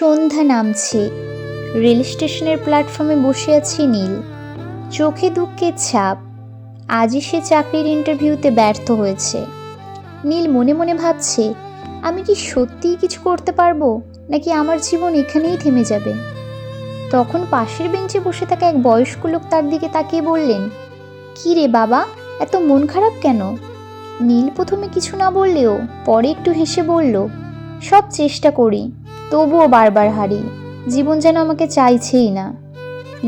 সন্ধ্যা নামছে, রেল স্টেশনের প্ল্যাটফর্মে বসে আছে নীল। চোখে দুঃখের ছাপ। আজই সে চাকরির ইন্টারভিউতে ব্যর্থ হয়েছে। নীল মনে মনে ভাবছে, আমি কি সত্যিই কিছু করতে পারবো, নাকি আমার জীবন এখানেই থেমে যাবে। তখন পাশের বেঞ্চে বসে থাকা এক বয়স্ক লোক তার দিকে তাকিয়ে বললেন, কি রে বাবা, এত মন খারাপ কেন? নীল প্রথমে কিছু না বললেও পরে একটু হেসে বলল, সব চেষ্টা করি, তবুও বারবার হারি। জীবন যেন আমাকে চাইছেই না।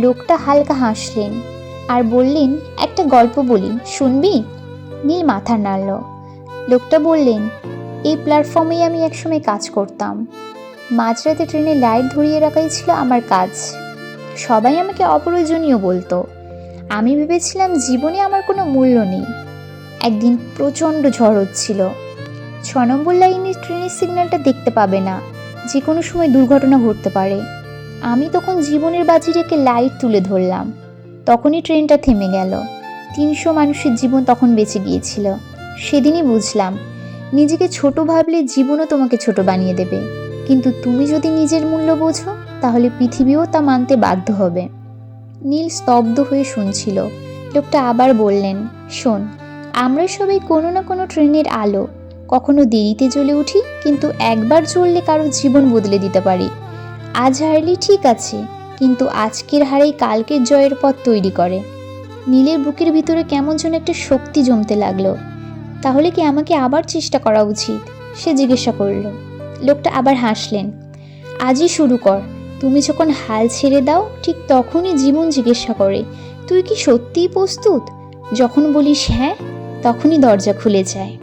লোকটা হালকা হাসলেন আর বললেন, একটা গল্প বলি, শুনবি? নীল মাথা নাড়ল। লোকটা বললেন, এই প্ল্যাটফর্মেই আমি একসময় কাজ করতাম। মাঝরাতে ট্রেনের লাইট ধরিয়ে রাখাই ছিল আমার কাজ। সবাই আমাকে অপ্রয়োজনীয় বলতো। আমি ভেবেছিলাম জীবনে আমার কোনো মূল্য নেই। একদিন প্রচণ্ড ঝড় হচ্ছিল। 6 নম্বর লাইনের ট্রেনের সিগন্যালটা দেখতে পাবে না, যে কোনো সময় দুর্ঘটনা ঘটতে পারে। আমি তখন জীবনের বাজি রেখে লাইট তুলে ধরলাম। তখনই ট্রেনটা থেমে গেল। 300 মানুষের জীবন তখন বেঁচে গিয়েছিল। সেদিনই বুঝলাম, নিজেকে ছোট ভাবলে জীবনও তোমাকে ছোট বানিয়ে দেবে, কিন্তু তুমি যদি নিজের মূল্য বোঝো, তাহলে পৃথিবীও তা মানতে বাধ্য হবে। নীল স্তব্ধ হয়ে শুনছিল। লোকটা আবার বললেন, শোন, আমরা সবাই কোনো না কোনো ট্রেনের আলো। কখনো দেরিতে জ্বলে উঠি, কিন্তু একবার জ্বললে কারো জীবন বদলে দিতে পারি। আজ হারলি ঠিক আছে, কিন্তু আজকের হারেই কালকের জয়ের পথ তৈরি করে। নীলের বুকের ভিতরে কেমন যেন একটা শক্তি জমতে লাগলো। তাহলে কি আমাকে আবার চেষ্টা করা উচিত? সে জিজ্ঞাসা করল। লোকটা আবার হাসলেন। আজই শুরু কর। তুমি যখন হাল ছেড়ে দাও, ঠিক তখনই জীবন জিজ্ঞাসা করে, তুই কি সত্যিই প্রস্তুত? যখন বলিস হ্যাঁ, তখনই দরজা খুলে যায়।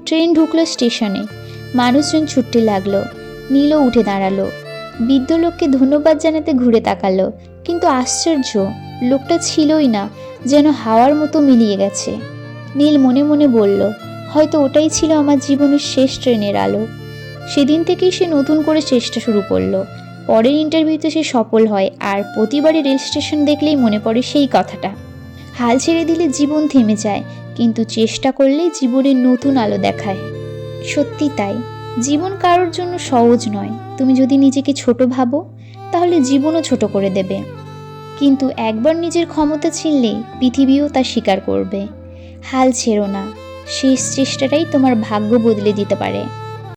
ট্রেন ঢুকলো স্টেশনে। মানুষজন ছুটতে লাগলো। নীলও উঠে দাঁড়ালো। বৃদ্ধ লোককে ধন্যবাদ জানাতে ঘুরে তাকালো, কিন্তু আশ্চর্য, লোকটা ছিলই না, যেন হাওয়ার মতো মিলিয়ে গেছে। নীল মনে মনে বলল, হয়তো ওটাই ছিল আমার জীবনের শেষ ট্রেনের আলো। সেদিন থেকেই সে নতুন করে চেষ্টা শুরু করলো। পরের ইন্টারভিউতে সে সফল হয়, আর প্রতিবারই রেল স্টেশন দেখলেই মনে পড়ে সেই কথাটা। হাল ছেড়ে দিলে জীবন থেমে যায়, কিন্তু চেষ্টা করলে জীবনের নতুন আলো দেখায়। সত্যি তাই, জীবন কারোর জন্য সহজ নয়। তুমি যদি নিজেকে ছোট ভাবো, তাহলে জীবনও ছোট করে দেবে। কিন্তু একবার নিজের ক্ষমতা চিনলে পৃথিবীও তা স্বীকার করবে। হাল ছেড়ো না, শেষ চেষ্টাটাই তোমার ভাগ্য বদলে দিতে পারে।